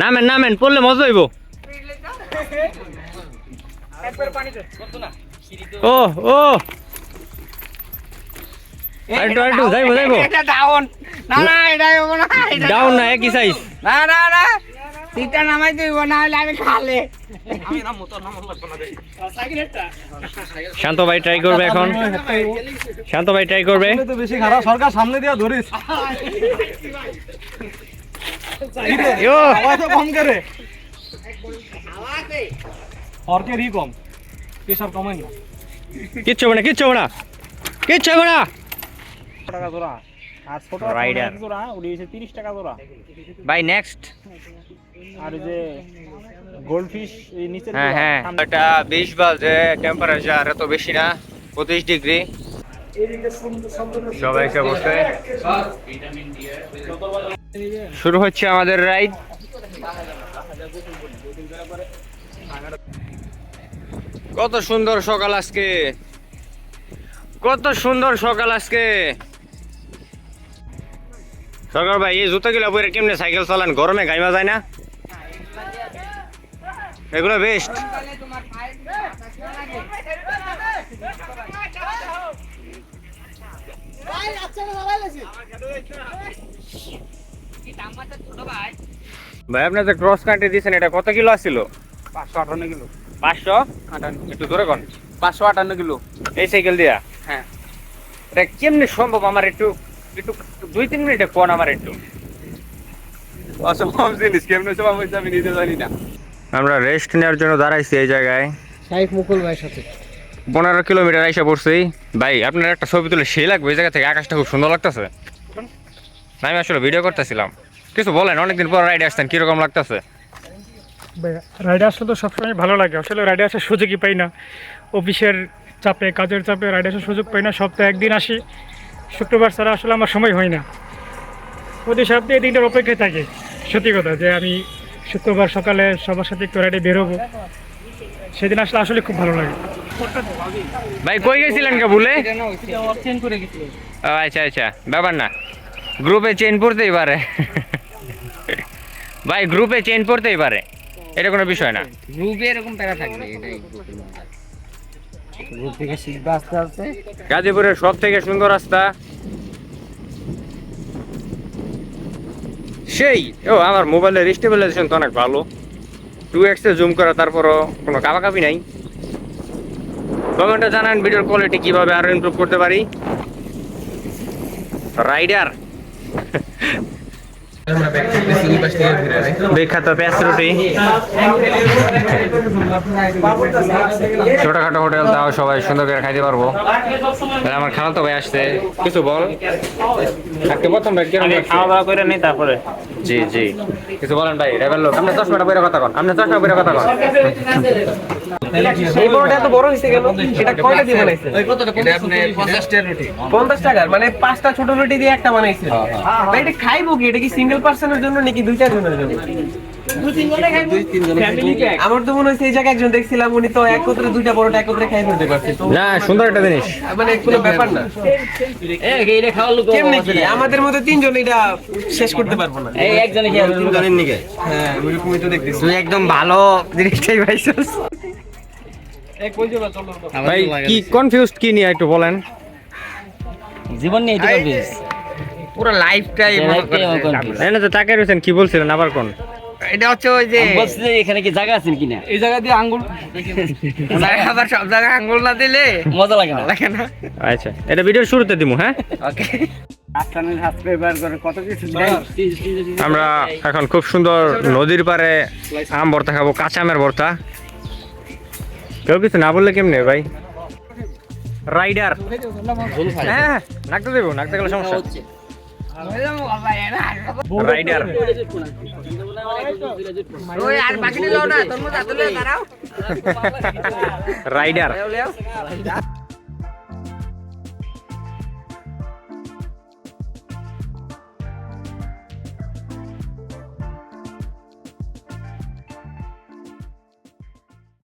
নামেন নামেন, পড়লে মজা হইব। ও ও আইটো আইটো যাইবো যাইবো। এটা ডাউন না না, এটা হইব না, ডাউন না, একই সাইজ। না না না, সিটটা নামাই দিব না হলে আমি খালে। শান্ত ভাই ট্রাই করবে এখন, শান্ত ভাই ট্রাই করবে। তো বেশি খারাপ, সরকার সামনে দিয়া ধরিস। ইয়ো আওয়াজ কম করে, সরকারই কম, প্রেশার কমাই না। কিচ্ছু হবে না, কিচ্ছু হবে না, কিচ্ছু হবে না। টাকা জোড়া আর ছোট রাইডার জোড়া উড়িয়েছে 30 টাকা জোড়া। ভাই নেক্সট। আর এই যে গোল্ডফিশ এই নিচে, হ্যাঁ হ্যাঁ, এটা 20 বাজে, টেম্পারেচার এত বেশি না, 25 ডিগ্রি। সবাই এসে বসে, শুরু হচ্ছে আমাদের রাইড। কত সুন্দর সকাল আজকে, কত সুন্দর সকাল আজকে। সরকার ভাই এই জুতা গুলা পরে কেমনে সাইকেল চালান? গরমে গাইমা যায় না? এগুলো বেস্ট। ভাই আপনি যে ক্রস কান্ট্রি দিয়েছেন, এটা কত কিলো আসছিল? 558 কিলো। 558, একটু ধরে কোন 558 কিলো এই সাইকেল দিয়া? হ্যাঁ। এটা কেমনে সম্ভব? আমার একটু একটু 2-3 মিনিটে কোন আমার একটু। অসম্ভব জিনিস, কেমনে সব আমি নিজে জানি না। আমরা রেস্ট নেওয়ার জন্য দাঁড়াইছি এই জায়গায়, শাইখ মুকুল ভাইয়ের সাথে 15 কিলোমিটার আইসা পড়ছি। ভাই আপনার একটা ছবি তুলে সেই লাগবে, এই জায়গা থেকে আকাশটা খুব সুন্দর লাগতেছে। আমি আসলে ভিডিও করতেছিলাম, কিছু বলেন, অনেকদিন পর রাইডে আসছেন, কিরকম লাগতেছে? রাইডে আসলে তো সবসময় ভালো লাগে, আসলে রাইডে আসার সুযোগই পাই না। অফিসের চাপে, কাজের চাপে রাইডে আসার সুযোগ পাই না। সপ্তাহে একদিন আসি, শুক্রবার ছাড়া আসলে আমার সময় হয় না। প্রতি সপ্তাহে এই দিনটার অপেক্ষায় থাকে, সত্যি কথা, যে আমি শুক্রবার সকালে সবার সাথে একটু রাইডে বেরোবো। সেদিন আসলে আসলে খুব ভালো লাগে। ভাই কই গেছিলেন কে ভুলে? চেঞ্জ করে গেছিল। ও আচ্ছা আচ্ছা, ব্যাপার না, গ্রুপে চেন পড়তেই পারে। ভাই গ্রুপে চেন পড়তেই পারে, এটা কোনো বিষয় না। গ্রুপে এরকম প্যারা থাকবে, এটাই গ্রুপ থেকে শিখবে আস্তে আস্তে। গাজীপুরের সব থেকে সুন্দর রাস্তা সেই। ও আমার মোবাইলের স্টেবিলাইজেশন তো অনেক ভালো, 2x এ জুম করা, তারপরও কোনো কাপাকাপি নাই। কমেন্টে জানান ভিডিওর কোয়ালিটি কিভাবে আরো ইমপ্রুভ করতে পারি। রাইডার বিখ্যাত পেঁয়াজ রুটি, ছোটখাটো হোটেল, তাও সবাই সুন্দর করে খাইতে পারবো। আমার খালা তো ভাই আসছে, কিছু বল। প্রথম ভাই খাওয়া দাওয়া করে নেই, তারপরে জি জি কিছু বলেন ভাই। রেবেল লোক, আপনি চশমাটা পরে কথা কন, আপনি চশমা পরে কথা কন। এই বড়টা এত বড় হইছে কেন? এটা কয়টা দিয়ে বানাইছে? এটা আপনি 50 টাকা রুটি, 50 টাকার, মানে 5টা ছোট রুটি দিয়ে একটা বানাইছে। ভাই এটা খাইবো কি? এটা কি সিঙ্গেল পার্সনের জন্য নাকি 2 জনের জন্য? 2-3 জনে খাইবো, ফ্যামিলি প্যাক। আমার তো মনে হইছে এই জায়গায় একজন দেখছিলাম, উনি তো একত্রে 2টা বড়টা একত্রে খাই ফেলতে পারছে। তো না, সুন্দর একটা জিনিস, মানে কোনো ব্যাপার না। এইটা খাওয়ার লোক কেমনে কি আমাদের মধ্যে 3 জন এটা শেষ করতে পারবো না? এই একজনে খেয়ে 3 জনের নিকে। হ্যাঁ, ওইরকমই তো দেখতেছি। তুই একদম ভালো জিনিসটাই পাইছস। এই কই যাবা? চলো ভাই কি কনফিউজড কি নিয়ে একটু বলেন। জীবন নিয়ে এটা করবিস, পুরো লাইফটাই মনে করে। এনে তো তাকে রয়েছেন, কি বলছিলেন আবার কোন? এটা হচ্ছে ওই যে বলছি যে এখানে কি জায়গা আছে কিনা, এই জায়গা দিয়ে আঙ্গুল জায়গা আবার সব জায়গায় আঙ্গুল না দিলে মজা লাগে না, লাগে না। আচ্ছা, এটা ভিডিওর শুরুতে দিমু। হ্যাঁ, ওকে। আফটারনুন সাবস্ক্রাইবার করে কত কিছু দেন। আমরা এখন খুব সুন্দর নদীর পাড়ে আম ভর্তা খাবো, কাঁচা আমের ভর্তা। কেউ কিছু না বললে কেমনে ভাই? রাইডার, হ্যাঁ নাকতে দেবো, নাকতে গেলে সমস্যা। রাইডার ওই আর বাকিটা লও না, তোর মতো আতলে দাঁড়াও। রাইডার